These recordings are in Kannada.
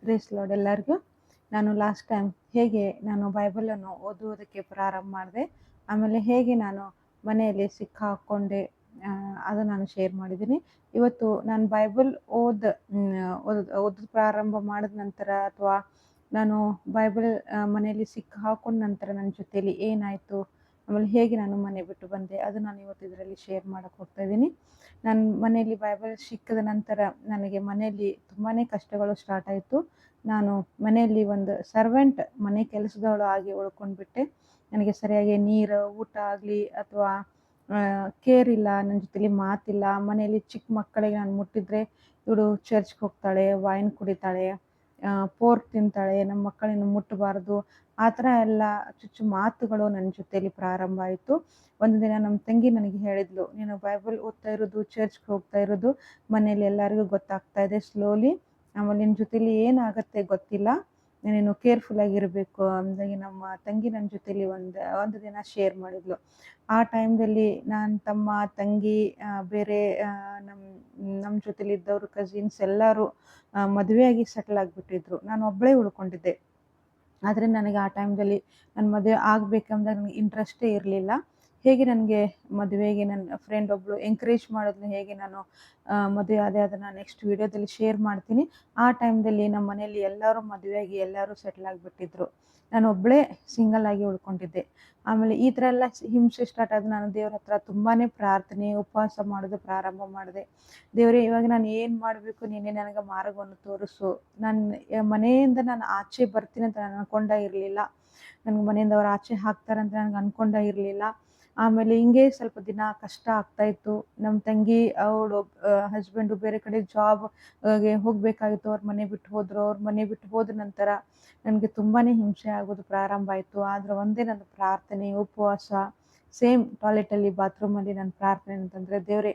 ಪ್ರೇಸ್ ಲಾರ್ಡ್ ಎಲ್ಲರಿಗೂ. ನಾನು ಲಾಸ್ಟ್ ಟೈಮ್ ಹೇಗೆ ನಾನು ಬೈಬಲನ್ನು ಓದುವುದಕ್ಕೆ ಪ್ರಾರಂಭ ಮಾಡಿದೆ, ಆಮೇಲೆ ಹೇಗೆ ನಾನು ಮನೆಯಲ್ಲಿ ಸಿಕ್ಕಾಕೊಂಡೆ, ಅದು ನಾನು ಶೇರ್ ಮಾಡಿದ್ದೀನಿ. ಇವತ್ತು ನಾನು ಬೈಬಲ್ ಓದೋದು ಪ್ರಾರಂಭ ಮಾಡಿದ ನಂತರ, ಅಥವಾ ನಾನು ಬೈಬಲ್ ಮನೆಯಲ್ಲಿ ಸಿಕ್ಕಾಕೊಂಡ ನಂತರ ನನ್ನ ಜೊತೆಯಲ್ಲಿ ಏನಾಯಿತು, ಆಮೇಲೆ ಹೇಗೆ ನಾನು ಮನೆ ಬಿಟ್ಟು ಬಂದೆ, ಅದು ನಾನು ಇವತ್ತು ಇದರಲ್ಲಿ ಶೇರ್ ಮಾಡೋಕ್ಕೆ ಹೋಗ್ತಾ ಇದ್ದೀನಿ. ನಾನು ಮನೆಯಲ್ಲಿ ಬೈಬಲ್ ಸಿಕ್ಕಿದ ನಂತರ ನನಗೆ ಮನೆಯಲ್ಲಿ ತುಂಬಾ ಕಷ್ಟಗಳು ಸ್ಟಾರ್ಟ್ ಆಯಿತು. ನಾನು ಮನೆಯಲ್ಲಿ ಒಂದು ಸರ್ವೆಂಟ್, ಮನೆ ಕೆಲಸದವಳು ಆಗಿ ಉಳ್ಕೊಂಡ್ಬಿಟ್ಟೆ. ನನಗೆ ಸರಿಯಾಗಿ ನೀರು, ಊಟ ಆಗಲಿ ಅಥವಾ ಕೇರ್ ಇಲ್ಲ, ನನ್ನ ಜೊತೆಲಿ ಮಾತಿಲ್ಲ. ಮನೆಯಲ್ಲಿ ಚಿಕ್ಕ ಮಕ್ಕಳಿಗೆ ನಾನು ಮುಟ್ಟಿದ್ರೆ ಇವಳು ಚರ್ಚ್ಗೆ ಹೋಗ್ತಾಳೆ, ವೈನ್ ಕುಡಿತಾಳೆ, ಪೋರ್ಕ್ ತಿಂತಾಳೆ, ನಮ್ಮ ಮಕ್ಕಳನ್ನು ಮುಟ್ಟಬಾರ್ದು, ಆ ಥರ ಎಲ್ಲ ಚುಚ್ಚು ಮಾತುಗಳು ನನ್ನ ಜೊತೆಯಲ್ಲಿ ಪ್ರಾರಂಭ ಆಯಿತು. ಒಂದು ದಿನ ನಮ್ಮ ತಂಗಿ ನನಗೆ ಹೇಳಿದ್ಲು, ನೀನು ಬೈಬಲ್ ಓದ್ತಾ ಇರೋದು, ಚರ್ಚ್ಗೆ ಹೋಗ್ತಾ ಇರೋದು ಮನೇಲಿ ಎಲ್ಲರಿಗೂ ಗೊತ್ತಾಗ್ತಾ ಇದೆ ಸ್ಲೋಲಿ, ಆಮೇಲೆ ನಿನ್ನ ಜೊತೆಲಿ ಏನಾಗುತ್ತೆ ಗೊತ್ತಿಲ್ಲ, ನೀನು ಕೇರ್ಫುಲ್ ಆಗಿರಬೇಕು ಅಂದಾಗಿ ನಮ್ಮ ತಂಗಿ ನನ್ನ ಜೊತೆಲಿ ಒಂದು ದಿನ ಶೇರ್ ಮಾಡಿದ್ಲು. ಆ ಟೈಮ್ದಲ್ಲಿ ನನ್ನ ತಮ್ಮ, ತಂಗಿ, ಬೇರೆ ನಮ್ಮ ಜೊತೆಲಿ ಇದ್ದವರು ಕಸಿನ್ಸ್ ಎಲ್ಲರೂ ಮದುವೆಯಾಗಿ ಸೆಟ್ಲ್ ಆಗಿಬಿಟ್ಟಿದ್ರು. ನಾನು ಒಬ್ಬಳೇ ಉಳ್ಕೊಂಡಿದ್ದೆ. ಆದರೆ ನನಗೆ ಆ ಟೈಮ್ದಲ್ಲಿ ನನ್ನ ಮದುವೆ ಆಗಬೇಕಂದ್ರೆ ನನಗೆ ಇಂಟ್ರೆಸ್ಟೇ ಇರಲಿಲ್ಲ. ಹೇಗೆ ನನಗೆ ಮದುವೆಗೆ ನನ್ನ ಫ್ರೆಂಡ್ ಒಬ್ಬಳು ಎಂಕರೇಜ್ ಮಾಡಿದ್ಲು, ಹೇಗೆ ನಾನು ಮದುವೆ ಆದೆ, ಅದನ್ನು ನೆಕ್ಸ್ಟ್ ವಿಡಿಯೋದಲ್ಲಿ ಶೇರ್ ಮಾಡ್ತೀನಿ. ಆ ಟೈಮ್ದಲ್ಲಿ ನಮ್ಮ ಮನೆಯಲ್ಲಿ ಎಲ್ಲರೂ ಮದುವೆಯಾಗಿ ಎಲ್ಲರೂ ಸೆಟ್ಲ್ ಆಗಿಬಿಟ್ಟಿದ್ರು. ನಾನು ಒಬ್ಬಳೇ ಸಿಂಗಲ್ ಆಗಿ ಉಳ್ಕೊಂಡಿದ್ದೆ. ಆಮೇಲೆ ಈ ಥರ ಎಲ್ಲ ಹಿಂಸೆ ಸ್ಟಾರ್ಟ್ ಆದ ನಾನು ದೇವ್ರ ಹತ್ರ ತುಂಬಾ ಪ್ರಾರ್ಥನೆ, ಉಪವಾಸ ಮಾಡೋದು ಪ್ರಾರಂಭ ಮಾಡಿದೆ. ದೇವರೇ, ಇವಾಗ ನಾನು ಏನು ಮಾಡಬೇಕು, ನೀನೇ ನನಗೆ ಮಾರ್ಗವನ್ನು ತೋರಿಸು. ನನ್ನ ಮನೆಯಿಂದ ನಾನು ಆಚೆ ಬರ್ತೀನಿ ಅಂತ ನಾನು ಅನ್ಕೊಂಡೇ ಇರಲಿಲ್ಲ. ನನಗೆ ಮನೆಯಿಂದ ಅವ್ರು ಆಚೆ ಹಾಕ್ತಾರಂತ ನನಗೆ ಅನ್ಕೊಂಡೇ ಇರಲಿಲ್ಲ. ಆಮೇಲೆ ಹಿಂಗೆ ಸ್ವಲ್ಪ ದಿನ ಕಷ್ಟ ಆಗ್ತಾಯಿತ್ತು. ನಮ್ಮ ತಂಗಿ ಅವಳು ಹಸ್ಬೆಂಡು ಬೇರೆ ಕಡೆ ಜಾಬ್ಗೆ ಹೋಗಬೇಕಾಗಿತ್ತು, ಅವ್ರ ಮನೆ ಬಿಟ್ಟು ಹೋದರು. ಅವ್ರ ಮನೆ ಬಿಟ್ಟು ಹೋದ ನಂತರ ನನಗೆ ತುಂಬಾ ಹಿಂಸೆ ಆಗೋದು ಪ್ರಾರಂಭ ಆಯಿತು. ಆದರೆ ಒಂದೇ ನನ್ನ ಪ್ರಾರ್ಥನೆ, ಉಪವಾಸ, ಸೇಮ್ ಟಾಯ್ಲೆಟಲ್ಲಿ, ಬಾತ್ರೂಮಲ್ಲಿ ನನ್ನ ಪ್ರಾರ್ಥನೆ ಅಂತಂದರೆ, ದೇವರೇ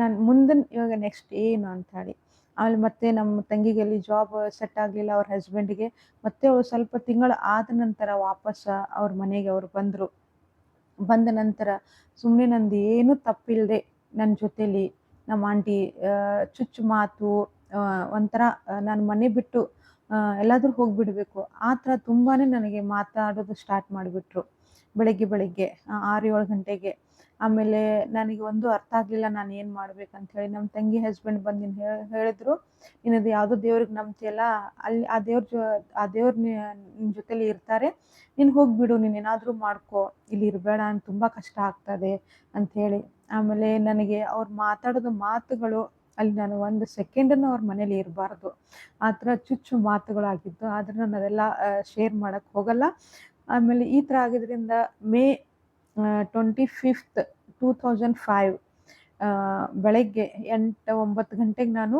ನಾನು ಮುಂದಿನ ಇವಾಗ ನೆಕ್ಸ್ಟ್ ಏನು ಅಂತ ಹೇಳಿ. ಆಮೇಲೆ ಮತ್ತೆ ನಮ್ಮ ತಂಗಿಗೆ ಜಾಬ್ ಸೆಟ್ ಆಗಲಿಲ್ಲ ಅವ್ರ ಹಸ್ಬೆಂಡಿಗೆ. ಮತ್ತೆ ಅವಳು ಸ್ವಲ್ಪ ತಿಂಗಳು ಆದ ನಂತರ ವಾಪಸ್ ಅವ್ರ ಮನೆಗೆ ಅವರು ಬಂದರು. ಬಂದ ನಂತರ ಸುಮ್ಮನೆ ನಂದು ಏನೂ ತಪ್ಪಿಲ್ಲದೆ ನನ್ನ ಜೊತೇಲಿ ನಮ್ಮ ಆಂಟಿ ಚುಚ್ಚು ಮಾತು, ಒಂಥರ ನಾನು ಮನೆ ಬಿಟ್ಟು ಎಲ್ಲಾದರೂ ಹೋಗಿಬಿಡಬೇಕು ಆ ಥರ ತುಂಬಾ ನನಗೆ ಮಾತಾಡೋದು ಸ್ಟಾರ್ಟ್ ಮಾಡಿಬಿಟ್ರು. ಬೆಳಗ್ಗೆ 6-7 ಗಂಟೆಗೆ. ಆಮೇಲೆ ನನಗೆ ಒಂದು ಅರ್ಥ ಆಗಲಿಲ್ಲ, ನಾನು ಏನು ಮಾಡ್ಬೇಕಂತ ಹೇಳಿ. ನಮ್ಮ ತಂಗಿ ಹಸ್ಬೆಂಡ್ ಬಂದು ಹೇಳಿದ್ರು, ನೀನದು ಯಾವುದೋ ದೇವ್ರಿಗೆ ನಂಬ್ತಿಯಲ್ಲ, ಅಲ್ಲಿ ಆ ದೇವ್ರು ನಿನ್ನ ಜೊತೆಲಿ ಇರ್ತಾರೆ, ನೀನು ಹೋಗಿಬಿಡು, ನೀನು ಏನಾದರೂ ಮಾಡ್ಕೊ, ಇಲ್ಲಿ ಇರಬೇಡ, ನನಗೆ ತುಂಬ ಕಷ್ಟ ಆಗ್ತದೆ ಅಂಥೇಳಿ. ಆಮೇಲೆ ನನಗೆ ಅವ್ರು ಮಾತಾಡೋದು ಮಾತುಗಳು, ಅಲ್ಲಿ ನಾನು ಒಂದು ಸೆಕೆಂಡನ್ನು ಅವ್ರ ಮನೇಲಿ ಇರಬಾರ್ದು, ಆ ಥರ ಚುಚ್ಚು ಮಾತುಗಳಾಗಿದ್ದು. ಆದರೆ ನಾನು ಅದೆಲ್ಲ ಶೇರ್ ಮಾಡೋಕ್ಕೆ ಹೋಗಲ್ಲ. ಆಮೇಲೆ ಈ ಥರ ಆಗಿದ್ದರಿಂದ ಮೇ 25th 2005 ಬೆಳಗ್ಗೆ 8-9 ಗಂಟೆಗೆ ನಾನು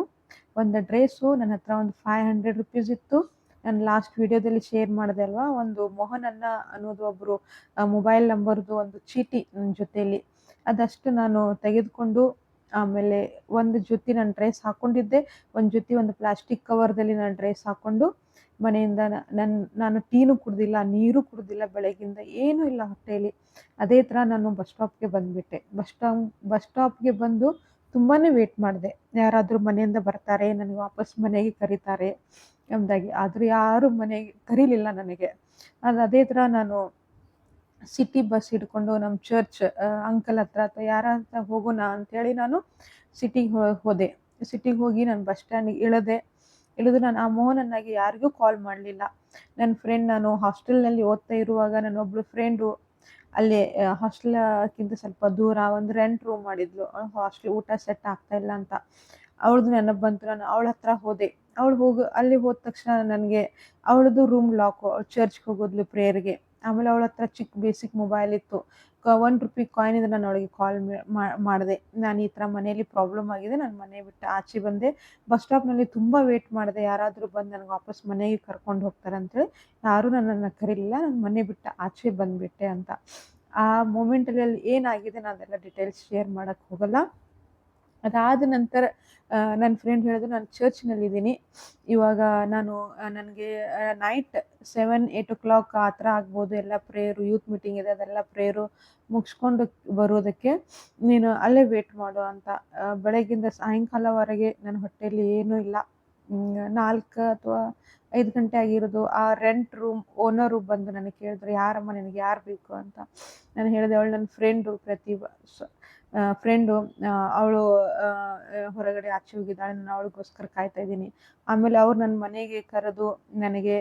ಒಂದು ಡ್ರೆಸ್ಸು, ನನ್ನ ಹತ್ರ ಒಂದು 500 ರೂಪೀಸ್ ಇತ್ತು. ನಾನು ಲಾಸ್ಟ್ ವಿಡಿಯೋದಲ್ಲಿ ಶೇರ್ ಮಾಡಿದೆ ಅಲ್ವಾ, ಒಂದು ಮೋಹನನ್ನ ಅನ್ನೋದು ಒಬ್ಬರು ಮೊಬೈಲ್ ನಂಬರ್ದು ಒಂದು ಚೀಟಿ ನನ್ನ ಜೊತೆಯಲ್ಲಿ, ಅದಷ್ಟು ನಾನು ತೆಗೆದುಕೊಂಡು, ಆಮೇಲೆ ಒಂದು ಜೊತೆ ನಾನು ಡ್ರೆಸ್ ಹಾಕ್ಕೊಂಡಿದ್ದೆ, ಒಂದು ಪ್ಲಾಸ್ಟಿಕ್ ಕವರ್ದಲ್ಲಿ ನಾನು ಡ್ರೆಸ್ ಹಾಕ್ಕೊಂಡು ಮನೆಯಿಂದ ನಾನು ಟೀನು ಕುಡ್ದಿಲ್ಲ, ನೀರು ಕುಡ್ದಿಲ್ಲ, ಬೆಳಗ್ಗಿಂದ ಏನೂ ಇಲ್ಲ ಹೊಟ್ಟೆಯಲ್ಲಿ. ಅದೇ ಥರ ನಾನು ಬಸ್ ಸ್ಟಾಪ್ಗೆ ಬಂದುಬಿಟ್ಟೆ. ಬಸ್ ಸ್ಟಾಪ್ಗೆ ಬಂದು ತುಂಬಾ ವೇಟ್ ಮಾಡಿದೆ, ಯಾರಾದರೂ ಮನೆಯಿಂದ ಬರ್ತಾರೆ, ನನಗೆ ವಾಪಸ್ ಮನೆಗೆ ಕರೀತಾರೆ ಎಂಬುದಾಗಿ. ಆದರೂ ಯಾರೂ ಮನೆಗೆ ಕರೀಲಿಲ್ಲ ನನಗೆ. ಅದೇ ಥರ ನಾನು ಸಿಟಿ ಬಸ್ ಹಿಡ್ಕೊಂಡು ನಮ್ಮ ಚರ್ಚ್ ಅಂಕಲ್ ಹತ್ರ ಅಥವಾ ಯಾರ ಹತ್ರ ಹೋಗೋಣ ಅಂಥೇಳಿ ನಾನು ಸಿಟಿಗೆ ಹೋದೆ. ಸಿಟಿಗೆ ಹೋಗಿ ನಾನು ಬಸ್ ಸ್ಟ್ಯಾಂಡಿಗೆ ಇಳಿದು ನಾನು ಆ ಮೋಹನನ್ನಾಗಿ ಯಾರಿಗೂ ಕಾಲ್ ಮಾಡಲಿಲ್ಲ. ನನ್ನ ಫ್ರೆಂಡ್, ನಾನು ಹಾಸ್ಟೆಲ್ನಲ್ಲಿ ಓದ್ತಾ ಇರುವಾಗ ನನ್ನೊಬ್ಬಳು ಫ್ರೆಂಡು ಅಲ್ಲೇ ಹಾಸ್ಟೆಲ್ಕ್ಕಿಂತ ಸ್ವಲ್ಪ ದೂರ ಒಂದು ರೆಂಟ್ ರೂಮ್ ಮಾಡಿದ್ಲು. ಹಾಸ್ಟೆಲ್ ಊಟ ಸೆಟ್ ಆಗ್ತಾಯಿಲ್ಲ ಅಂತ ಅವಳದು ನೆನಪು ಬಂತು. ನಾನು ಅವಳ ಹತ್ರ ಹೋದೆ. ಅಲ್ಲಿ ಹೋದ ತಕ್ಷಣ ನನಗೆ ಅವಳದು ರೂಮ್ ಲಾಕು. ಅವಳು ಚರ್ಚ್ಗೆ ಹೋಗೋದ್ಲು ಪ್ರೇಯರ್ಗೆ. ಆಮೇಲೆ ಅವಳ ಹತ್ರ ಚಿಕ್ಕ ಬೇಸಿಕ್ ಮೊಬೈಲ್ ಇತ್ತು. ₹1 ಕಾಯಿನ್ ಇದ್ರೆ ನಾನು ಅವಳಿಗೆ ಕಾಲ್ ಮಾಡಿದೆ, ನಾನು ಈ ಥರ ಮನೇಲಿ ಪ್ರಾಬ್ಲಮ್ ಆಗಿದೆ, ನಾನು ಮನೆ ಬಿಟ್ಟು ಆಚೆ ಬಂದೆ, ಬಸ್ ಸ್ಟಾಪ್ನಲ್ಲಿ ತುಂಬ ವೇಟ್ ಮಾಡಿದೆ, ಯಾರಾದರೂ ಬಂದು ನನಗೆ ವಾಪಸ್ ಮನೆಗೆ ಕರ್ಕೊಂಡು ಹೋಗ್ತಾರೆ ಅಂಥೇಳಿ. ಯಾರೂ ನನ್ನನ್ನು ಕರೀಲಿಲ್ಲ, ನಾನು ಮನೆ ಬಿಟ್ಟು ಆಚೆ ಬಂದುಬಿಟ್ಟೆ ಅಂತ. ಆ ಮೂಮೆಂಟಲ್ಲಿ ಏನಾಗಿದೆ ನಾನು ಅದೆಲ್ಲ ಡೀಟೇಲ್ಸ್ ಶೇರ್ ಮಾಡೋಕ್ಕೆ ಹೋಗಲ್ಲ. ಅದಾದ ನಂತರ ನನ್ನ ಫ್ರೆಂಡ್ ಹೇಳಿದ್ರು, ನಾನು ಚರ್ಚ್ನಲ್ಲಿದ್ದೀನಿ, ಇವಾಗ ನನಗೆ ನೈಟ್ 7-8 o'clock ಆ ಥರ ಆಗ್ಬೋದು, ಎಲ್ಲ ಪ್ರೇಯರು, ಯೂತ್ ಮೀಟಿಂಗ್ ಇದೆ, ಅದೆಲ್ಲ ಪ್ರೇಯರು ಮುಗಿಸ್ಕೊಂಡು ಬರೋದಕ್ಕೆ ನೀನು ಅಲ್ಲೇ ವೇಟ್ ಮಾಡು ಅಂತ. ಬೆಳಗ್ಗಿಂದ ಸಾಯಂಕಾಲವರೆಗೆ ನನ್ನ ಹೊಟ್ಟೆಯಲ್ಲಿ ಏನೂ ಇಲ್ಲ. 4 ಅಥವಾ 5 ಗಂಟೆ ಆಗಿರೋದು. ಆ ರೆಂಟ್ ರೂಮ್ ಓನರು ಬಂದು ನನಗೆ ಕೇಳಿದ್ರು, "ಯಾರಮ್ಮ ನಿನಗೆ ಯಾರು ಬೇಕು?" ಅಂತ. ನಾನು ಹೇಳಿದೆ, "ಅವಳು ನನ್ನ ಫ್ರೆಂಡು ಪ್ರತಿಭಾ ಫ್ರೆಂಡು ಅವಳು ಹೊರಗಡೆ ಆಚೆ ಹೋಗಿದ್ದಾಳೆ. ನಾನು ಅವಳಿಗೋಸ್ಕರ ಕಾಯ್ತಾ ಇದ್ದೀನಿ." ಆಮೇಲೆ ಅವ್ರು ನನ್ನ ಮನೆಗೆ ಕರೆದು ನನಗೆ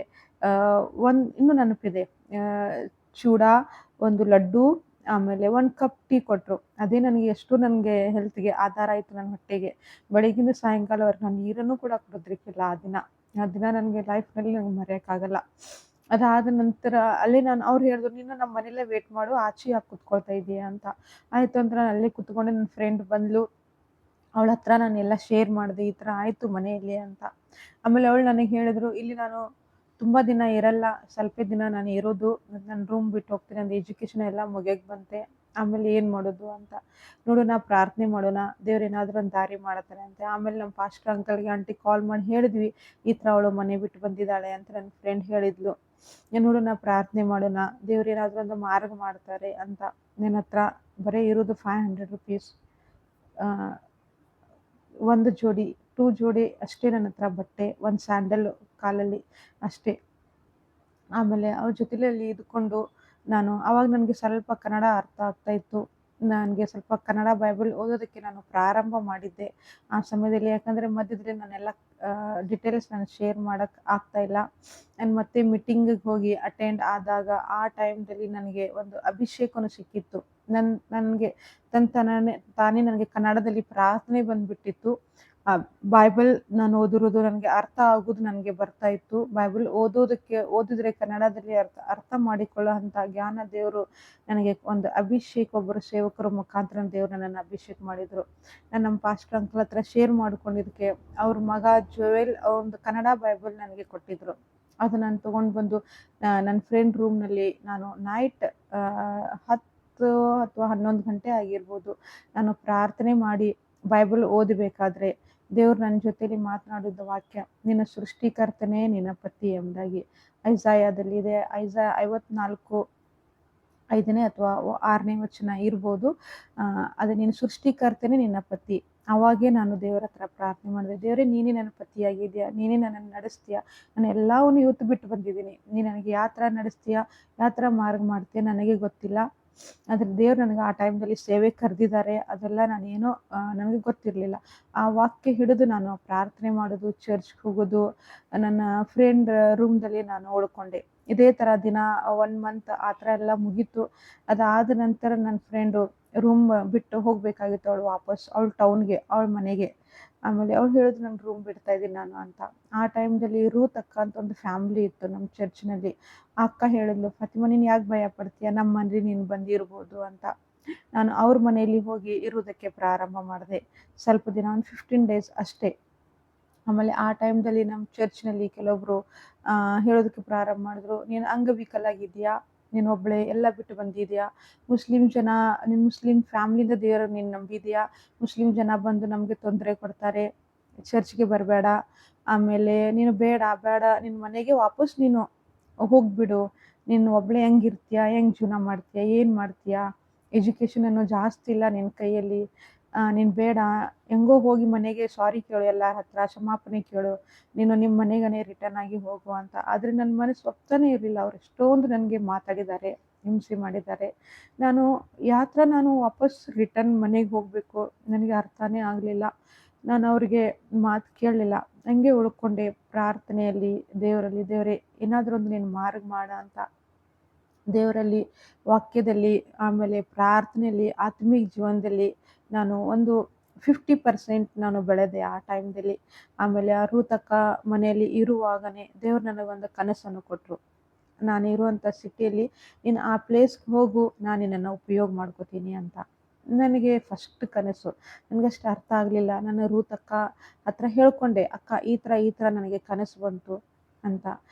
ಇನ್ನೂ ನೆನಪಿದೆ, ಚೂಡ, ಒಂದು ಲಡ್ಡು, ಆಮೇಲೆ 1 ಕಪ್ ಟೀ ಕೊಟ್ಟರು. ಅದೇ ನನಗೆ ಹೆಲ್ತ್‌ಗೆ ಆಧಾರ ಆಯಿತು ನನ್ನ ಹೊಟ್ಟೆಗೆ. ಬೆಳಗ್ಗಿಂದ ಸಾಯಂಕಾಲವರೆಗೆ ನಾನು ನೀರನ್ನು ಕೂಡ ಕುಡಿದಿರ್ಲಿಲ್ಲ ಆ ದಿನ. ಆ ದಿನ ನನಗೆ ಲೈಫ್‌ನಲ್ಲಿ ನಂಗೆ ಮರೆಯೋಕ್ಕಾಗಲ್ಲ. ಅದಾದ ನಂತರ ಅಲ್ಲೇ ಅವ್ರು ಹೇಳಿದ್ರು, "ನೀನು ನಮ್ಮ ಮನೇಲೇ ವೇಟ್ ಮಾಡು, ಆಚೆ ಯಾಕೆ ಕೂತ್ಕೊಳ್ತಾ ಇದೀಯಾ?" ಅಂತ. ಆಯಿತು ಅಂತ ನಾನು ಅಲ್ಲೇ ಕೂತ್ಕೊಂಡೆ. ನನ್ನ ಫ್ರೆಂಡ್ ಬಂದ್ಲು. ಅವಳ ಹತ್ರ ನಾನೆಲ್ಲ ಶೇರ್ ಮಾಡಿದೆ, ಈ ಥರ ಆಯಿತು ಮನೆಯಲ್ಲಿ ಅಂತ. ಆಮೇಲೆ ಅವಳು ನನಗೆ ಹೇಳಿದ್ರು, "ಇಲ್ಲಿ ನಾನು ತುಂಬ ದಿನ ಇರಲ್ಲ, ಸ್ವಲ್ಪ ದಿನ ನಾನು ಇರೋದು. ನನ್ನ ರೂಮ್ ಬಿಟ್ಟು ಹೋಗ್ತೀನಿ. ನಂದು ಎಜುಕೇಷನ್ ಎಲ್ಲ ಮುಗಿಯಕ್ಕೆ ಬಂತೆ. ಆಮೇಲೆ ಏನು ಮಾಡೋದು ಅಂತ. ನೋಡೋಣ, ಪ್ರಾರ್ಥನೆ ಮಾಡೋಣ, ದೇವ್ರು ಏನಾದರೂ ಒಂದು ದಾರಿ ಮಾಡ್ತಾರೆ" ಅಂತ. ಆಮೇಲೆ ನಮ್ಮ ಪಾಸ್ಟರ್ ಅಂಕಲ್‌ಗೆ, ಆಂಟಿ ಕಾಲ್ ಮಾಡಿ ಹೇಳಿದ್ವಿ, "ಈ ಥರ ಅವಳು ಮನೆ ಬಿಟ್ಟು ಬಂದಿದ್ದಾಳೆ" ಅಂತ ನನ್ನ ಫ್ರೆಂಡ್ ಹೇಳಿದ್ಲು. ನೋಡೋಣ, ಪ್ರಾರ್ಥನೆ ಮಾಡೋಣ, ದೇವ್ರು ಏನಾದರೂ ಒಂದು ಮಾರ್ಗ ಮಾಡ್ತಾರೆ ಅಂತ. ನನ್ನ ಹತ್ರ ಬರೀ ಇರೋದು ₹500, ಒಂದು ಜೋಡಿ, 2 ಜೋಡಿ ಅಷ್ಟೇ ನನ್ನ ಹತ್ರ ಬಟ್ಟೆ, ಒಂದು ಸ್ಯಾಂಡಲ್ ಕಾಲಲ್ಲಿ ಅಷ್ಟೇ. ಆಮೇಲೆ ಅವ್ರ ಜೊತೆಯಲ್ಲಿ ಇದ್ಕೊಂಡು ಆವಾಗ ನನಗೆ ಸ್ವಲ್ಪ ಕನ್ನಡ ಅರ್ಥ ಆಗ್ತಾ ಇತ್ತು. ನನಗೆ ಸ್ವಲ್ಪ ಕನ್ನಡ ಬೈಬಲ್ ಓದೋದಕ್ಕೆ ನಾನು ಪ್ರಾರಂಭ ಮಾಡಿದ್ದೆ ಆ ಸಮಯದಲ್ಲಿ. ಯಾಕಂದರೆ ಮಧ್ಯದಲ್ಲಿ ನಾನೆಲ್ಲ ಡೀಟೇಲ್ಸ್ ನಾನು ಶೇರ್ ಮಾಡಕ್ಕೆ ಆಗ್ತಾ ಇಲ್ಲ. ನಾನು ಮತ್ತೆ ಮೀಟಿಂಗಿಗೆ ಹೋಗಿ ಅಟೆಂಡ್ ಆದಾಗ ಆ ಟೈಮ್‌ದಲ್ಲಿ ನನಗೆ ಒಂದು ಅಭಿಷೇಕನು ಸಿಕ್ಕಿತ್ತು. ನನಗೆ ತಾನೇ ನನಗೆ ಕನ್ನಡದಲ್ಲಿ ಪ್ರಾರ್ಥನೆ ಬಂದ್ಬಿಟ್ಟಿತ್ತು. ಬೈಬಲ್ ನಾನು ಓದಿರೋದು ನನಗೆ ಅರ್ಥ ಆಗೋದು ನನಗೆ ಬರ್ತಾ ಇತ್ತು. ಬೈಬಲ್ ಓದಿದ್ರೆ ಕನ್ನಡದಲ್ಲಿ ಅರ್ಥ ಮಾಡಿಕೊಳ್ಳೋ ಅಂಥ ಜ್ಞಾನ ದೇವರು ನನಗೆ ಒಂದು ಒಬ್ಬರು ಸೇವಕರ ಮುಖಾಂತರ ದೇವರು ನನ್ನನ್ನು ಅಭಿಷೇಕ ಮಾಡಿದರು. ನಾನು ನಮ್ಮ ಪಾಸ್ಟರ್ ಅಂಕಲ್ ಹತ್ರ ಶೇರ್ ಮಾಡ್ಕೊಂಡಿದ್ದಕ್ಕೆ ಅವ್ರ ಮಗ ಜೋವೆಲ್ ಒಂದು ಕನ್ನಡ ಬೈಬಲ್ ನನಗೆ ಕೊಟ್ಟಿದ್ರು. ಅದು ನಾನು ತೊಗೊಂಡು ಬಂದು ನನ್ನ ಫ್ರೆಂಡ್ ರೂಮ್‌ನಲ್ಲಿ ನಾನು ನೈಟ್ 10 ಅಥವಾ 11 ಗಂಟೆ ಆಗಿರ್ಬೋದು, ನಾನು ಪ್ರಾರ್ಥನೆ ಮಾಡಿ ಬೈಬಲ್ ಓದಬೇಕಾದ್ರೆ ದೇವ್ರು ನನ್ನ ಜೊತೆಲಿ ಮಾತನಾಡಿದ ವಾಕ್ಯ, "ನಿನ್ನ ಸೃಷ್ಟಿಕರ್ತನೇ ನಿನ್ನ ಪತಿ" ಎಂಬುದಾಗಿ ಐಸಾಯದಲ್ಲಿದೆ. 54 5ನೇ ಅಥವಾ 6ನೇ ವಚನ ಇರ್ಬೋದು. ಅದು, "ನಿನ್ನ ಸೃಷ್ಟಿಕರ್ತನೇ ನಿನ್ನ ಪತಿ." ಅವಾಗೇ ನಾನು ದೇವರ ಹತ್ರ ಪ್ರಾರ್ಥನೆ ಮಾಡಿದೆ, "ದೇವರೇ, ನೀನೇ ನನ್ನ ಪತಿಯಾಗಿದ್ದೀಯಾ, ನೀನೇ ನನ್ನನ್ನು ನಡೆಸ್ತೀಯಾ. ನಾನು ಎಲ್ಲವನ್ನೂ ಇವತ್ತು ಬಿಟ್ಟು ಬಂದಿದ್ದೀನಿ. ನೀನು ನನಗೆ ಯಾವ ಥರ ನಡೆಸ್ತೀಯಾ, ಯಾವ ಥರ ಮಾರ್ಗ ಮಾಡ್ತೀಯಾ ನನಗೆ ಗೊತ್ತಿಲ್ಲ. ಆದರೆ ದೇವ್ರು ನನಗೆ ಆ ಟೈಮ್‌ದಲ್ಲಿ ಸೇವೆಗೆ ಕರೆದಿದ್ದಾರೆ. ಅದೆಲ್ಲ ನನಗೆ ಗೊತ್ತಿರಲಿಲ್ಲ. ಆ ವಾಕ್ಯ ಹಿಡಿದು ನಾನು ಪ್ರಾರ್ಥನೆ ಮಾಡೋದು, ಚರ್ಚ್‌ಗೆ ಹೋಗೋದು, ನನ್ನ ಫ್ರೆಂಡ್ ರೂಮ್‌ದಲ್ಲಿ ನಾನು ಉಳ್ಕೊಂಡೆ. ಇದೇ ಥರ ದಿನ 1 ಮಂತ್ ಆ ಥರ ಎಲ್ಲ ಮುಗೀತು. ಅದಾದ ನಂತರ ನನ್ನ ಫ್ರೆಂಡು ರೂಮ್ ಬಿಟ್ಟು ಹೋಗಬೇಕಾಗಿತ್ತು ಅವಳು ವಾಪಸ್ ಅವಳ ಟೌನ್‌ಗೆ, ಅವಳ ಮನೆಗೆ. ಆಮೇಲೆ ಅವ್ಳು ಹೇಳಿದ್ರು, "ನಾನು ರೂಮ್ ಬಿಡ್ತಾ ಇದ್ದೀನಿ ನಾನು" ಅಂತ. ಆ ಟೈಮ್‌ದಲ್ಲಿ ರೂತ್ ಅಕ್ಕ ಅಂತ ಒಂದು ಫ್ಯಾಮಿಲಿ ಇತ್ತು ನಮ್ಮ ಚರ್ಚ್‌ನಲ್ಲಿ. ಆ ಅಕ್ಕ ಹೇಳಿದ್ಲು, "ಫಾತಿಮಾ, ನೀನು ಯಾಕೆ ಭಯ ಪಡ್ತೀಯ? ನಮ್ಮ ಮನೇಲಿ ನೀನು ಬಂದಿರ್ಬೋದು" ಅಂತ. ನಾನು ಅವ್ರ ಮನೆಯಲ್ಲಿ ಹೋಗಿ ಇರೋದಕ್ಕೆ ಪ್ರಾರಂಭ ಮಾಡಿದೆ. ಸ್ವಲ್ಪ ದಿನ, ಒಂದು 15 ಡೇಸ್ ಅಷ್ಟೇ. ಆಮೇಲೆ ಆ ಟೈಮ್‌ದಲ್ಲಿ ನಮ್ಮ ಚರ್ಚ್‌ನಲ್ಲಿ ಕೆಲವೊಬ್ಬರು ಹೇಳೋದಕ್ಕೆ ಪ್ರಾರಂಭ ಮಾಡಿದ್ರು, "ನೀನು ಅಂಗವಿಕಲಾಗಿದ್ದೀಯಾ, ನೀನು ಒಬ್ಬಳೇ ಎಲ್ಲ ಬಿಟ್ಟು ಬಂದಿದ್ದೀಯಾ, ನೀನು ಮುಸ್ಲಿಂ ಫ್ಯಾಮಿಲಿಯಿಂದ ದೇವರನ್ನ ನೀನು ನಂಬಿದ್ದೀಯಾ, ಮುಸ್ಲಿಂ ಜನ ಬಂದು ನಮಗೆ ತೊಂದರೆ ಕೊಡ್ತಾರೆ, ಚರ್ಚ್‌ಗೆ ಬರಬೇಡ, ಆಮೇಲೆ ನೀನು ಬೇಡ ನಿನ್ನ ಮನೆಗೆ ವಾಪಸ್ ನೀನು ಹೋಗ್ಬಿಡು. ನೀನು ಒಬ್ಬಳೇ ಹೆಂಗಿರ್ತೀಯಾ, ಹೆಂಗೆ ಜೀವನ ಮಾಡ್ತೀಯಾ, ಏನು ಮಾಡ್ತೀಯಾ, ಎಜುಕೇಷನ್ ಅನ್ನೋ ಜಾಸ್ತಿ ಇಲ್ಲ ನಿನ್ನ ಕೈಯಲ್ಲಿ, ನೀನು ಬೇಡ, ಹೆಂಗೋ ಹೋಗಿ ಮನೆಗೆ ಸಾರಿ ಕೇಳು, ಎಲ್ಲರ ಹತ್ರ ಕ್ಷಮಾಪಣೆ ಕೇಳು, ನೀನು ನಿಮ್ಮ ಮನೆಗೇ ರಿಟರ್ನ್ ಆಗಿ ಹೋಗು" ಅಂತ. ಆದರೆ ನನ್ನ ಮನಸ್ಸು ಒಪ್ತಾನೇ ಇರಲಿಲ್ಲ. ಅವ್ರು ಎಷ್ಟೊಂದು ನನಗೆ ಮಾತಾಡಿದ್ದಾರೆ, ಹಿಂಸೆ ಮಾಡಿದ್ದಾರೆ. ನಾನು ವಾಪಸ್ ರಿಟರ್ನ್ ಮನೆಗೆ ಹೋಗಬೇಕು, ನನಗೆ ಅರ್ಥನೇ ಆಗಲಿಲ್ಲ. ನಾನು ಅವ್ರಿಗೆ ಮಾತು ಕೇಳಲಿಲ್ಲ. ಹಂಗೆ ಉಳ್ಕೊಂಡೆ ಪ್ರಾರ್ಥನೆಯಲ್ಲಿ, ದೇವರಲ್ಲಿ, "ದೇವರೇ, ಏನಾದರೂ ಒಂದು ನೀನು ಮಾರ್ಗ ಮಾಡು" ಅಂತ. ದೇವರಲ್ಲಿ, ವಾಕ್ಯದಲ್ಲಿ, ಆಮೇಲೆ ಪ್ರಾರ್ಥನೆಯಲ್ಲಿ, ಆತ್ಮಿಕ ಜೀವನದಲ್ಲಿ ನಾನು ಒಂದು 50% ನಾನು ಬೆಳೆದೆ ಆ ಟೈಮ್‌ದಲ್ಲಿ. ಆಮೇಲೆ ಆ ರೂತ್ ಅಕ್ಕ ಮನೆಯಲ್ಲಿ ಇರುವಾಗನೇ ದೇವ್ರು ನನಗೊಂದು ಕನಸನ್ನು ಕೊಟ್ಟರು. ನಾನಿರುವಂಥ ಸಿಟಿಯಲ್ಲಿ, "ನೀನು ಆ ಪ್ಲೇಸ್‌ಗೆ ಹೋಗು, ನಾನು ನಿನ್ನನ್ನು ಉಪಯೋಗ ಮಾಡ್ಕೋತೀನಿ" ಅಂತ. ನನಗೆ ಫಸ್ಟ್ ಕನಸು. ನನಗಷ್ಟು ಅರ್ಥ ಆಗಲಿಲ್ಲ. ನಾನು ರೂತ್ ಅಕ್ಕ ಹತ್ರ ಹೇಳ್ಕೊಂಡೆ, "ಅಕ್ಕ, ಈ ಥರ ನನಗೆ ಕನಸು ಬಂತು" ಅಂತ.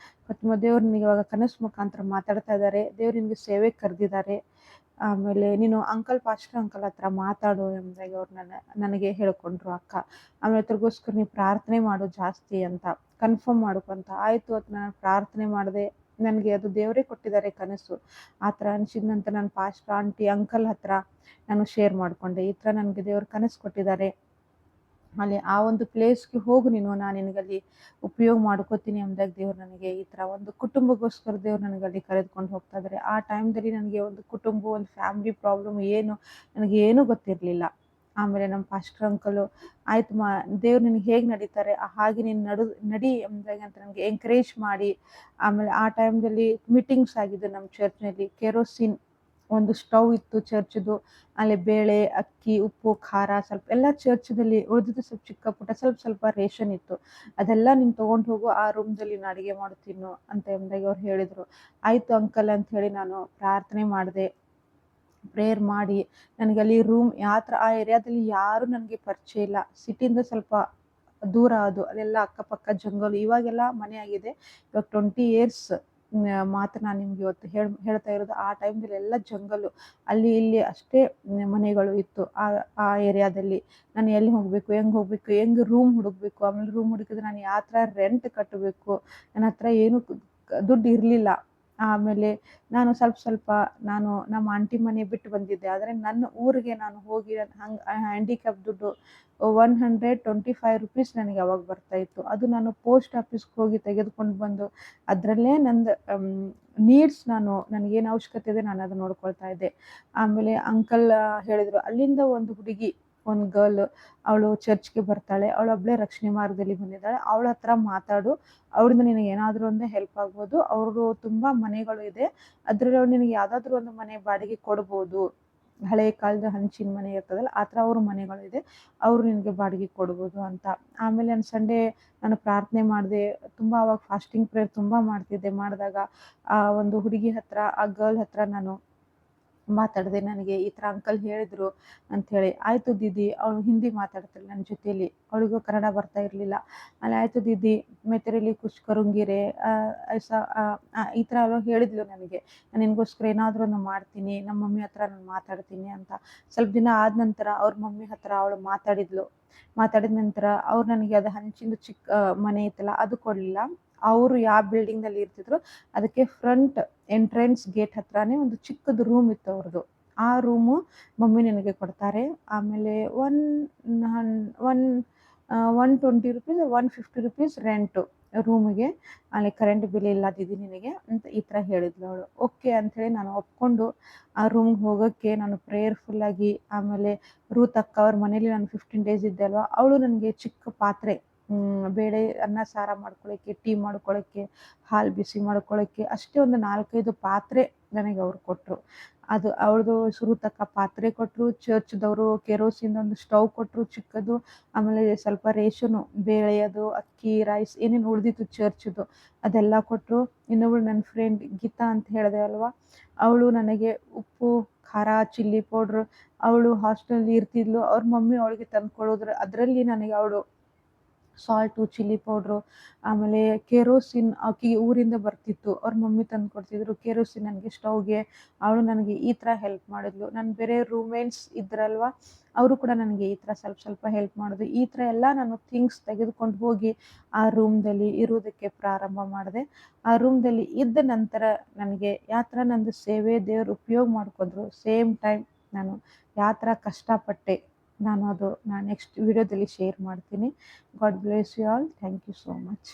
"ಫಾತಿಮಾ, ದೇವ್ರು ನಿನಗೆ ಇವಾಗ ಕನಸು ಮುಖಾಂತರ ಮಾತಾಡ್ತಾ ಇದ್ದಾರೆ. ದೇವ್ರು ನಿನಗೆ ಸೇವೆಗೆ ಕರೆದಿದ್ದಾರೆ. ಆಮೇಲೆ ನೀನು ಪಾಸ್ಟರ್ ಅಂಕಲ್ ಹತ್ರ ಮಾತಾಡು" ಎಂಬುದಾಗಿ ಅವ್ರು ನನಗೆ ಹೇಳ್ಕೊಂಡ್ರು ಅಕ್ಕ. ಆಮೇಲೆ ಅದ್ರಗೋಸ್ಕರ "ನೀನು ಪ್ರಾರ್ಥನೆ ಮಾಡು ಜಾಸ್ತಿ" ಅಂತ, ಕನ್ಫರ್ಮ್ ಮಾಡ್ಕೊ ಅಂತ. ಆಯಿತು ಅಂತ ನಾನು ಪ್ರಾರ್ಥನೆ ಮಾಡಿದೆ. ನನಗೆ ಅದು ದೇವರೇ ಕೊಟ್ಟಿದ್ದಾರೆ ಕನಸು. ಆ ಥರ ಅನಿಸಿದ ನಂತರ ನಾನು ಪಾಸ್ಟರ್ ಆಂಟಿ ಅಂಕಲ್ ಹತ್ರ ನಾನು ಶೇರ್ ಮಾಡಿಕೊಂಡೆ, "ಈ ಥರ ನನಗೆ ದೇವರು ಕನಸು ಕೊಟ್ಟಿದ್ದಾರೆ. ಅಲ್ಲಿ ಆ ಒಂದು ಪ್ಲೇಸ್‌ಗೆ ಹೋಗು ನೀನು, ನಾನು ನಿನಗಲ್ಲಿ ಉಪಯೋಗ ಮಾಡ್ಕೋತೀನಿ ಅಂದಾಗ ದೇವ್ರು ನನಗೆ ಈ ಥರ ಒಂದು ಕುಟುಂಬಕ್ಕೋಸ್ಕರ ದೇವ್ರು ನನಗಲ್ಲಿ ಕರೆದುಕೊಂಡು ಹೋಗ್ತಾ ಇದ್ದಾರೆ. ಆ ಟೈಮ್‌ದಲ್ಲಿ ನನಗೆ ಒಂದು ಕುಟುಂಬ, ಒಂದು ಫ್ಯಾಮಿಲಿ ಪ್ರಾಬ್ಲಮ್ ಏನು ನನಗೆ ಏನೂ ಗೊತ್ತಿರಲಿಲ್ಲ. ಆಮೇಲೆ ನಮ್ಮ ಪಾಸ್ಟರ್ ಅಂಕಲು ಆಯ್ತು ದೇವ್ರು ನಿನಗೆ ಹೇಗೆ ನಡೀತಾರೆ ಹಾಗೆ ನೀನು ನಡಿ ಅಂದಾಗ ಅಂತ ನನಗೆ ಎಂಕರೇಜ್ ಮಾಡಿ, ಆಮೇಲೆ ಆ ಟೈಮ್‌ದಲ್ಲಿ ಮೀಟಿಂಗ್ಸ್ ಆಗಿದ್ದು ನಮ್ಮ ಚರ್ಚ್‌ನಲ್ಲಿ. ಕೆರೋಸಿನ್ ಒಂದು ಸ್ಟವ್ ಇತ್ತು ಚರ್ಚ್‌ದು. ಅಲ್ಲಿ ಬೇಳೆ, ಅಕ್ಕಿ, ಉಪ್ಪು, ಖಾರ ಸ್ವಲ್ಪ ಎಲ್ಲ ಚರ್ಚ್‌ದಲ್ಲಿ ಉಳಿದಿದ್ದು ಸ್ವಲ್ಪ ಚಿಕ್ಕ ಪುಟ್ಟ ಸ್ವಲ್ಪ ಸ್ವಲ್ಪ ರೇಷನ್ ಇತ್ತು. ಅದೆಲ್ಲ ನೀನು ತಗೊಂಡು ಹೋಗು, ಆ ರೂಮ್‌ದಲ್ಲಿ ನೀನು ಅಡುಗೆ ಮಾಡು ತಿನ್ನು ಅಂತ ಎಂದಾಗ ಅವ್ರು ಹೇಳಿದರು. ಆಯಿತು ಅಂಕಲ್ ಅಂತ ಹೇಳಿ ನಾನು ಪ್ರಾರ್ಥನೆ ಮಾಡಿದೆ. ಪ್ರೇಯರ್ ಮಾಡಿ ನನಗಲ್ಲಿ ಆ ಏರಿಯಾದಲ್ಲಿ ಯಾರೂ ನನಗೆ ಪರಿಚಯ ಇಲ್ಲ. ಸಿಟಿಯಿಂದ ಸ್ವಲ್ಪ ದೂರ ಅದು. ಅಲ್ಲೆಲ್ಲ ಅಕ್ಕಪಕ್ಕ ಜಂಗಲು. ಇವಾಗೆಲ್ಲ ಮನೆ ಆಗಿದೆ. ಇವಾಗ 20 ಇಯರ್ಸ್ ಮಾತ್ರ ನಾನು ನಿಮ್ಗೆ ಇವತ್ತು ಹೇಳ್ತಾ ಇರೋದು. ಆ ಟೈಮ್‌ದಲ್ಲಿ ಎಲ್ಲ ಜಂಗಲು. ಅಲ್ಲಿ ಇಲ್ಲಿ ಅಷ್ಟೇ ಮನೆಗಳು ಇತ್ತು ಆ ಏರಿಯಾದಲ್ಲಿ. ನಾನು ಎಲ್ಲಿ ಹೋಗಬೇಕು, ಹೆಂಗೆ ಹೋಗಬೇಕು, ಹೆಂಗೆ ರೂಮ್ ಹುಡುಕಬೇಕು, ಆಮೇಲೆ ರೂಮ್ ಹುಡುಕಿದ್ರೆ ನಾನು ಯಾವ ಥರ ರೆಂಟ್ ಕಟ್ಟಬೇಕು, ನನ್ನ ಹತ್ರ ಏನು ದುಡ್ಡು ಇರಲಿಲ್ಲ. ಆಮೇಲೆ ನಾನು ಸ್ವಲ್ಪ ನಾನು ನಮ್ಮ ಆಂಟಿ ಮನೆ ಬಿಟ್ಟು ಬಂದಿದ್ದೆ. ಆದರೆ ನನ್ನ ಊರಿಗೆ ನಾನು ಹೋಗಿ ಹಂಗೆ ಹ್ಯಾಂಡಿಕ್ಯಾಪ್ ದುಡ್ಡು ₹125 ನನಗೆ ಅವಾಗ ಬರ್ತಾಯಿತ್ತು. ಅದು ನಾನು ಪೋಸ್ಟ್ ಆಫೀಸ್‌ಗೆ ಹೋಗಿ ತೆಗೆದುಕೊಂಡು ಬಂದು ಅದರಲ್ಲೇ ನಂದು ನೀಡ್ಸ್ ನನಗೇನು ಅವಶ್ಯಕತೆ ಇದೆ ನಾನು ಅದನ್ನ ನೋಡ್ಕೊಳ್ತಾ ಇದ್ದೆ. ಆಮೇಲೆ ಅಂಕಲ್ ಹೇಳಿದರು, ಅಲ್ಲಿಂದ ಒಂದು ಹುಡುಗಿ, ಒಂದು ಗರ್ಲ್, ಅವಳು ಚರ್ಚ್‌ಗೆ ಬರ್ತಾಳೆ. ಅವಳೊಬ್ಬಳೇ ರಕ್ಷಣೆ ಮಾರ್ಗದಲ್ಲಿ ಬಂದಿದ್ದಾಳೆ. ಅವಳ ಹತ್ರ ಮಾತಾಡು. ಅವಳಿಂದ ನಿನಗೆ ಏನಾದರೂ ಒಂದು ಹೆಲ್ಪ್ ಆಗ್ಬೋದು. ಅವ್ರದ್ದು ತುಂಬ ಮನೆಗಳು ಇದೆ. ಅದರಲ್ಲಿ ಅವ್ಳು ನಿನಗೆ ಯಾವುದಾದ್ರೂ ಒಂದು ಮನೆ ಬಾಡಿಗೆ ಕೊಡ್ಬೋದು. ಹಳೆ ಕಾಲದ ಹಂಚಿನ ಮನೆ ಇರ್ತದಲ್ಲ, ಆ ಥರ ಅವ್ರ ಮನೆಗಳಿದೆ. ಅವರು ನಿನಗೆ ಬಾಡಿಗೆ ಕೊಡ್ಬೋದು ಅಂತ. ಆಮೇಲೆ ನಾನು ಪ್ರಾರ್ಥನೆ ಮಾಡಿದೆ. ತುಂಬ ಅವಾಗ ಫಾಸ್ಟಿಂಗ್ ಪ್ರೇಯರ್ ತುಂಬ ಮಾಡ್ತಿದ್ದೆ. ಮಾಡಿದಾಗ ಆ ಒಂದು ಹುಡುಗಿ ಹತ್ರ, ಆ ಗರ್ಲ್ ಹತ್ರ ನಾನು ಮಾತಾಡಿದೆ. ನನಗೆ ಈ ಥರ ಅಂಕಲ್ ಹೇಳಿದರು ಅಂಥೇಳಿ. ಆಯಿತು ದೀದಿ, ಅವಳು ಹಿಂದಿ ಮಾತಾಡ್ತಾಳೆ ನನ್ನ ಜೊತೆಯಲ್ಲಿ. ಅವಳಿಗೂ ಕನ್ನಡ ಬರ್ತಾ ಇರಲಿಲ್ಲ. ಅಲ್ಲಿ ಆಯಿತು ದೀದಿ ಮೈ ತೆರೆ ಲಿಯೆ ಕುಚ್ ಕರುಂಗಿ ರೇ ಐಸಾ ಈ ಥರ ಅವಳು ಹೇಳಿದ್ಲು ನನಗೆ. ನಾನು ನಿನಗೋಸ್ಕರ ಏನಾದರೂ ಒಂದು ಮಾಡ್ತೀನಿ, ನಮ್ಮ ಮಮ್ಮಿ ಹತ್ರ ನಾನು ಮಾತಾಡ್ತೀನಿ ಅಂತ. ಸ್ವಲ್ಪ ದಿನ ಆದ ನಂತರ ಅವ್ರ ಮಮ್ಮಿ ಹತ್ರ ಅವಳು ಮಾತಾಡಿದ್ಲು. ಮಾತಾಡಿದ ನಂತರ ಅವ್ರು ನನಗೆ ಅದು ಹಂಚಿಂದು ಚಿಕ್ಕ ಮನೆ ಇತ್ತಲ್ಲ ಅದು ಕೊಡಲಿಲ್ಲ. ಅವರು ಯಾವ ಬಿಲ್ಡಿಂಗ್‌ನಲ್ಲಿ ಇರ್ತಿದ್ರು ಅದಕ್ಕೆ ಫ್ರಂಟ್ ಎಂಟ್ರೆನ್ಸ್ ಗೇಟ್ ಹತ್ರನೇ ಒಂದು ಚಿಕ್ಕದು ರೂಮ್ ಇತ್ತು ಅವ್ರದ್ದು. ಆ ರೂಮು ಮಮ್ಮಿ ನನಗೆ ಕೊಡ್ತಾರೆ. ಆಮೇಲೆ ಒನ್ ಹನ್ ಒನ್ ₹120 ₹150 ರೆಂಟು ರೂಮಿಗೆ. ಅಲ್ಲಿ ಕರೆಂಟ್ ಬಿಲ್ ಇಲ್ಲ ದೀದಿ ನಿನಗೆ ಅಂತ ಈ ಥರ ಹೇಳಿದ್ಲು ಅವಳು. ಓಕೆ ಅಂಥೇಳಿ ನಾನು ಒಪ್ಕೊಂಡು ಆ ರೂಮ್‌ಗೆ ಹೋಗೋಕ್ಕೆ ನಾನು ಪ್ರೇಯರ್‌ಫುಲ್ಲಾಗಿ, ಆಮೇಲೆ ರೂತ್ ಅಕ್ಕ ಅವ್ರ ಮನೇಲಿ ನಾನು 15 ಡೇಸ್ ಇದ್ದೆ ಅಲ್ವಾ, ಅವಳು ನನಗೆ ಚಿಕ್ಕ ಪಾತ್ರೆ, ಬೇಳೆ ಅನ್ನ ಸಾರ ಮಾಡ್ಕೊಳ್ಳೋಕ್ಕೆ, ಟೀ ಮಾಡ್ಕೊಳ್ಳೋಕ್ಕೆ, ಹಾಲು ಬಿಸಿ ಮಾಡ್ಕೊಳ್ಳೋಕ್ಕೆ ಅಷ್ಟೇ ಒಂದು 4, 5 ಪಾತ್ರೆ ನನಗೆ ಅವ್ರು ಕೊಟ್ಟರು. ಅದು ಅವಳದು ಸುರುತಕ್ಕ ಪಾತ್ರೆ ಕೊಟ್ಟರು. ಚರ್ಚ್‌ದವರು ಕೆರೋಸಿನ್ ಒಂದು ಸ್ಟವ್ ಕೊಟ್ಟರು ಚಿಕ್ಕದು. ಆಮೇಲೆ ಸ್ವಲ್ಪ ರೇಷನು, ಬೇಳೆ ಅದು, ಅಕ್ಕಿ, ರೈಸ್ ಏನೇನು ಉಳಿದಿತ್ತು ಚರ್ಚ್‌ದು ಅದೆಲ್ಲ ಕೊಟ್ಟರು. ಇನ್ನೊಬ್ಳು ನನ್ನ ಫ್ರೆಂಡ್ ಗೀತಾ ಅಂತ ಹೇಳಿದೆ ಅಲ್ವಾ, ಅವಳು ನನಗೆ ಉಪ್ಪು, ಖಾರ, ಚಿಲ್ಲಿ ಪೌಡ್ರು, ಅವಳು ಹಾಸ್ಟೆಲಲ್ಲಿ ಇರ್ತಿದ್ಲು. ಅವ್ರ ಮಮ್ಮಿ ಅವಳಿಗೆ ತಂದ್ಕೊಡೋದ್ರು. ಅದರಲ್ಲಿ ನನಗೆ ಅವಳು ಸಾಲ್ಟು, ಚಿಲ್ಲಿ ಪೌಡ್ರು, ಆಮೇಲೆ ಕೆರೋಸಿನ್ ಆಕೆಗೆ ಊರಿಂದ ಬರ್ತಿತ್ತು. ಅವ್ರ ಮಮ್ಮಿ ತಂದು ಕೊಡ್ತಿದ್ರು ಕೆರೋಸಿನ್ ನನಗೆ ಸ್ಟವ್‌ಗೆ. ಅವಳು ನನಗೆ ಈ ಥರ ಹೆಲ್ಪ್ ಮಾಡಿದ್ಲು. ನನ್ನ ಬೇರೆ ರೂಮ್‌ಮೇಟ್ಸ್ ಇದ್ರಲ್ವ, ಅವರು ಕೂಡ ನನಗೆ ಈ ಥರ ಸ್ವಲ್ಪ ಹೆಲ್ಪ್ ಮಾಡಿದ್ರು. ಈ ಥರ ಎಲ್ಲ ನಾನು ಥಿಂಗ್ಸ್ ತೆಗೆದುಕೊಂಡು ಹೋಗಿ ಆ ರೂಮ್‌ದಲ್ಲಿ ಇರುವುದಕ್ಕೆ ಪ್ರಾರಂಭ ಮಾಡಿದೆ. ಆ ರೂಮ್‌ದಲ್ಲಿ ಇದ್ದ ನಂತರ ನನಗೆ ಯಾವ ಥರ ನಂದು ಸೇವೆ ದೇವರು ಉಪಯೋಗ ಮಾಡ್ಕೊಂಡ್ರು, ಸೇಮ್ ಟೈಮ್ ನಾನು ಯಾವ ಥರ ಕಷ್ಟಪಟ್ಟೆ, ನಾನು ನೆಕ್ಸ್ಟ್ ವಿಡಿಯೋದಲ್ಲಿ ಶೇರ್ ಮಾಡ್ತೀನಿ. God bless you all. Thank you so much.